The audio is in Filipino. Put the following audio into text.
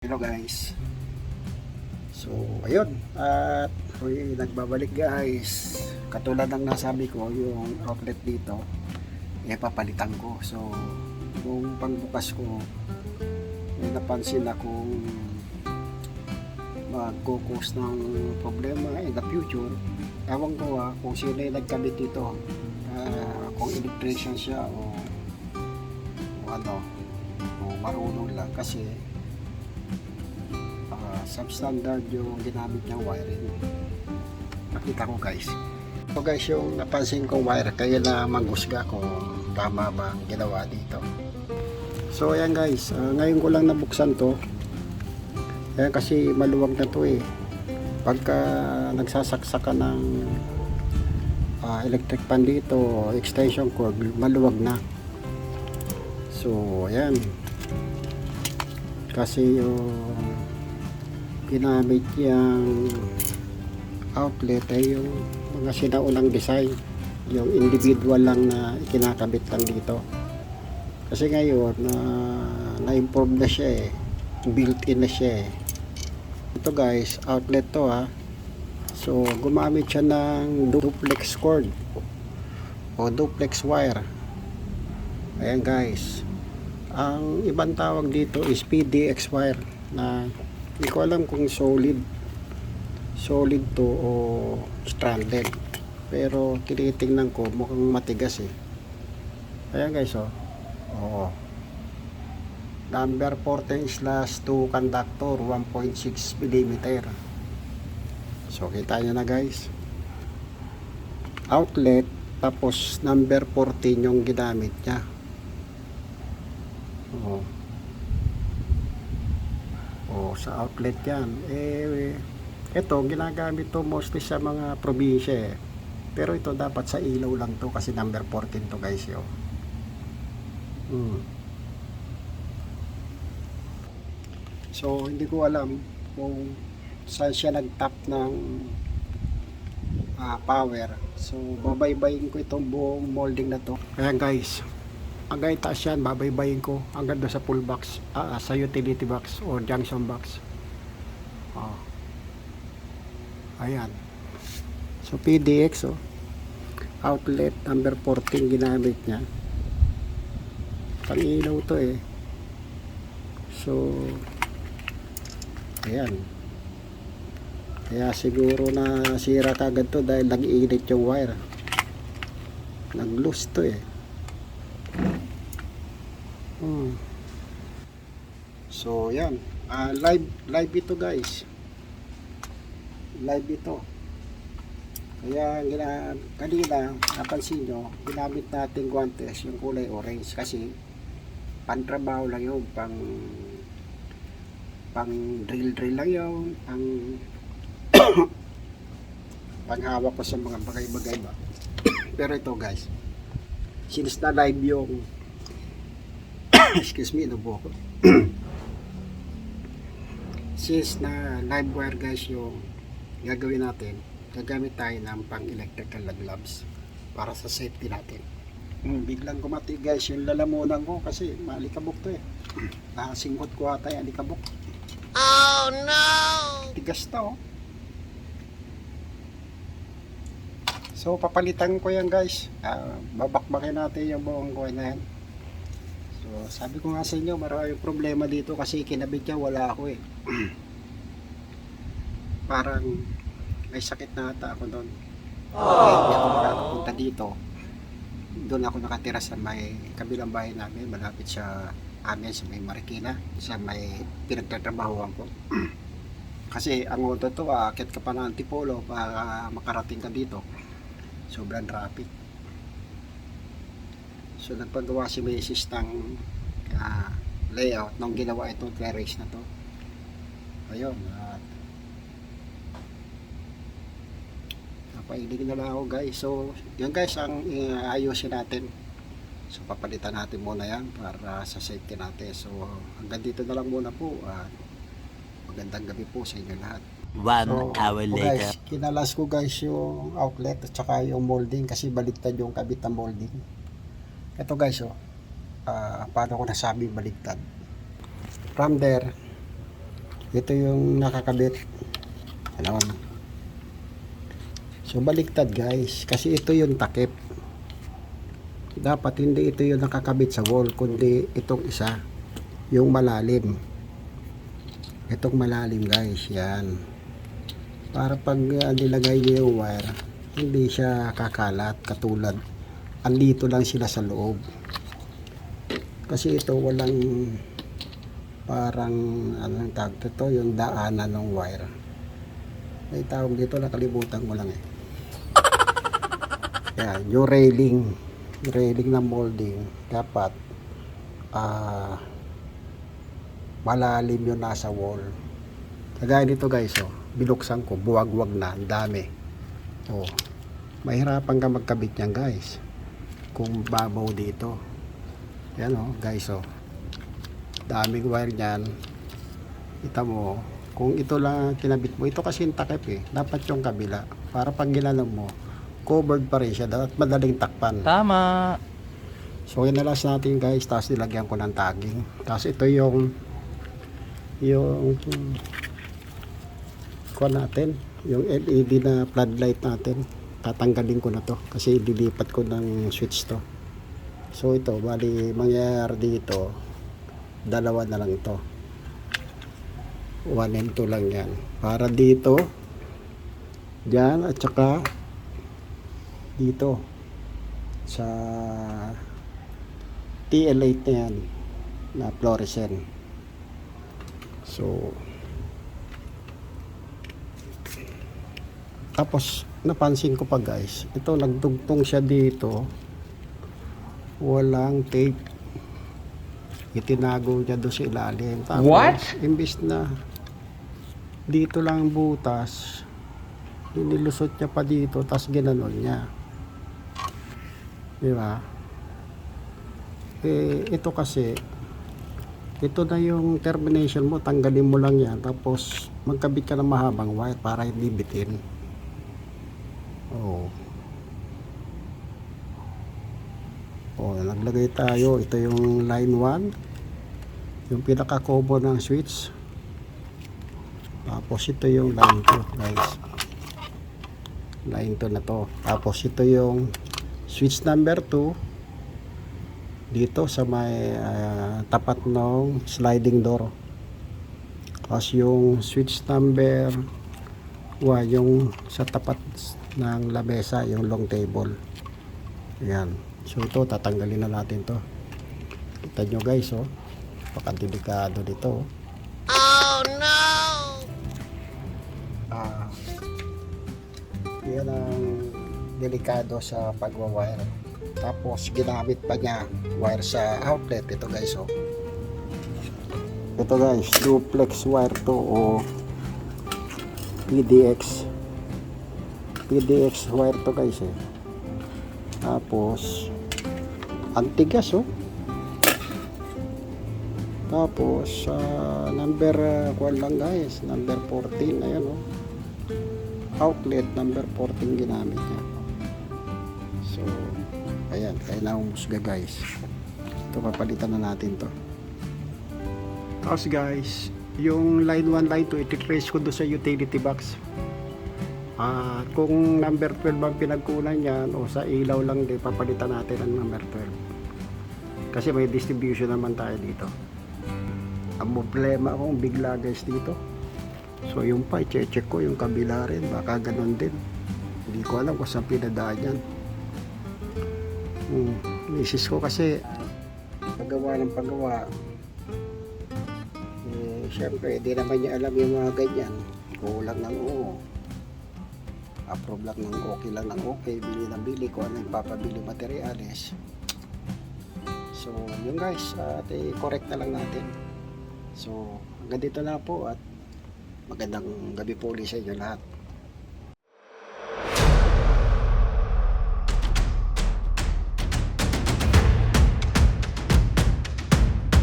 Hello guys. So ayun, at nagbabalik guys. Katulad ng nasabi ko, yung outlet dito papalitan ko. So kung pagbukas ko, may napansin akong mag-cause ng problema in the future. Ewan ko kung sino yung nagkabit dito, kung electrician siya o ano, o marunong lang, kasi substandard yung ginamit niyang wiring. Nakita ko guys. So guys, yung napansin kong wire, kaya na manghusga kung tama ba ang ginawa dito. So ayan guys, ngayon ko lang nabuksan to. Ayan, kasi maluwag na to eh. Pagka nagsasaksakan ng electric pan dito, extension cord, maluwag na. So ayan, kasi yung ginamit yung outlet ay yung mga sinaunang design, yung individual lang na ikinakabit lang dito. Kasi ngayon na-improve na siya eh, built-in na siya eh. Ito guys, outlet to so gumamit siya ng duplex cord o duplex wire. Ayan guys, ang ibang tawag dito is PDX wire, na hindi ko alam kung solid to o stranded, pero tinitingnan ko mukhang matigas eh. Ayan guys number 14/2 conductor 1.6 mm. So kita nyo na guys, outlet, tapos number 14 yung ginamit nya. Sa outlet yan ito ginagamit to mostly sa mga probinsya eh. Pero ito dapat sa ilaw lang to, kasi number 14 to guys yo. So hindi ko alam kung saan siya nag-tap ng power. So babaybayin ko itong buong molding na to. Ayan guys, hanggang itaas yan, babaybayin ko hanggang doon sa full box, sa utility box o junction box. Ayan, so PDX outlet number 14 ginamit niya, pang ilaw to eh. So ayan, kaya siguro na sira kagad to dahil nag-iinit yung wire, nag-loose to eh. So yan, live ito guys, live ito. Kaya kanina napansin nyo, ginamit natin guantes yung kulay orange, kasi pantrabaho lang yun, pang drill lang yun, panghawak ko sa mga bagay-bagay ba. Pero ito guys, since na live yung excuse me, inubo ko. Since na live wire guys yung gagawin natin, gagamit tayo ng pang electrical na gloves para sa safety natin. Biglang kumati guys yung lalamunan ko, kasi malikabok to eh. Nakasingkot ko ata yung alikabok. Oh no! Tigas to. So papalitan ko yan guys, babakbakin natin yung buong coin na yan. So sabi ko nga sa inyo, maraming problema dito kasi kinabit niya, wala ako eh. Parang may sakit na ata ako doon. Hindi ako makakapunta dito. Doon ako nakatira sa may kabilang bahay namin, malapit sa amin, sa may Marikina, sa may pinagtatrabahoan ko. Kasi ang auto to, akit ka pa ng Antipolo para makarating ka dito. Sobrang traffic. So nagpagawa si Macy's ng layout nung ginawa itong terrace na to. Ayun, napailig na lang ako guys. So yun guys ang ayusin natin. So papalitan natin muna yan para sa safety natin. So hanggang dito na lang muna po. Magandang gabi po sa inyo lahat. 1 hour later. Guys, kinalas ko guys yung outlet at saka yung molding, kasi baligtad yung kabit ng molding. Ito guys paano ko nasabi baligtad. From there, Ito yung nakakabit. Ano? So baliktad guys, kasi ito yung takip. Dapat hindi ito yung nakakabit sa wall, kundi itong isa, yung malalim. Itong malalim guys, yan. Para pag nilagay niyo yung wire, hindi siya kakalat katulad. Andito lang sila sa loob. Kasi ito walang parang anong tawag ito, yung daanan ng wire. May tawag dito, nakalimutan ko lang eh. Yan, yung railing ng molding dapat malalim yung nasa wall. Kagaya nito guys, oh, binuksan ko, buwag-wag na, ang dami. Oh, mahirapan ka magkabit niyan guys kung babaw dito. Yan oh guys, oh, daming wire niyan. Kita mo, kung ito lang kinabit mo, ito kasi yung takip eh, dapat yung kabila para pag ginanong mo, covered pa rin siya at madaling takpan. Tama. So inalas natin guys, tapos nilagyan ko ng tagging. Tapos ito yung kuha natin, yung LED na floodlight natin. Tatanggalin ko na to kasi ililipat ko ng switch to. So ito, bali mangyayari dito, dalawa na lang to, 1 and 2 lang yan. Para dito, dyan, at saka dito sa TL8 na yan na fluorescent. So tapos napansin ko pa guys, ito nagdugtong siya dito, walang tape, itinago niya doon sa ilalim. Tapos, What? imbis na dito lang butas, nilusot niya pa dito, tapos ginanon niya. Di ba? Eh, ito kasi, ito na yung termination mo, tanggalin mo lang yan, tapos magkabit ka ng mahabang wire para hindi bitin. Oh. Oh, naglagay tayo. Ito yung line 1, yung pinaka-cover ng switch. Tapos ito yung line 2 guys, line 2 na to. Tapos ito yung switch number 2 dito sa may tapat ng sliding door. Tapos yung switch number 1 yung sa tapat ng lamesa, yung long table. Ayan. So ito, tatanggalin na natin to. Kita nyo guys, oh, pakadelikado dito. Oh no! Yan ang delikado sa pagwa-wire. Tapos ginamit pa niya wire sa outlet. Ito guys, oh. Ito guys, duplex wire to o PDX wire to guys eh. Tapos antigas, oh. Tapos number kuwan lang guys, number 14, ayan oh. Outlet number 14 ginamit niya. So ayan, kaya na umusga guys. Ito, papalitan na natin to. Tapos guys, yung line 1, line 2, ititrace ko doon sa utility box. Kung number 12 ang pinagkunan yan o sa ilaw lang din, papalitan natin ang number 12 kasi may distribution naman tayo dito. Ang problema akong bigla guys dito, so yung pa i-check ko yung kabila rin, baka ganun din, hindi ko alam kung saan pinadaan yan. Misis ko kasi paggawa ng paggawa eh, syempre di naman niya alam yung mga ganyan, kulang ng oo, approve lang ng okay lang ng okay, bili ng bili ko ano yung papabili materials. So yun guys, correct na lang natin. So hanggang dito na po at magandang gabi po ulit sa inyo lahat.